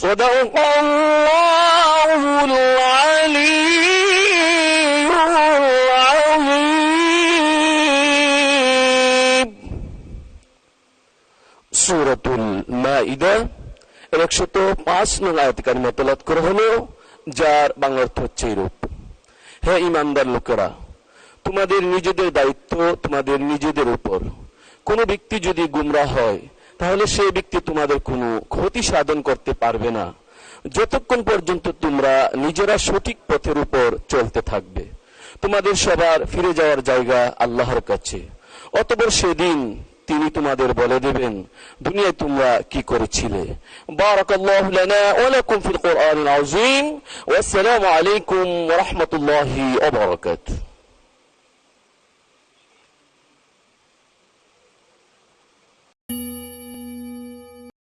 সাদাকাল্লাহুল আলিয়্যুল আযীম। সূরাতুল মাইদা 105 নং আয়াত কারিমা তেলাওয়াত করা হলো, যার বাংলা অর্থ হচ্ছে এরূপ: হে ঈমানদার লোকেরা, তোমাদের নিজেদের দায়িত্ব তোমাদের নিজেদের উপর। কোনো ব্যক্তি যদি গুমরাহ হয় তাহলে সেই ব্যক্তি তোমাদের কোনো ক্ষতি সাধন করতে পারবে না যতক্ষণ পর্যন্ত তোমরা নিজেরা সঠিক পথের উপর চলতে থাকবে। তোমাদের সবার ফিরে যাওয়ার জায়গা আল্লাহর কাছে। অতঃপর সেদিন তিনি তোমাদের বলে দেবেন দুনিয়ায় তোমরা কি করেছিলে। বারাকাল্লাহু লানা ওয়া লাকুম ফিল কুরআনিল আযীম। ওয়া আসসালামু আলাইকুম ওয়া রাহমাতুল্লাহি ওয়া বারাকাতুহু।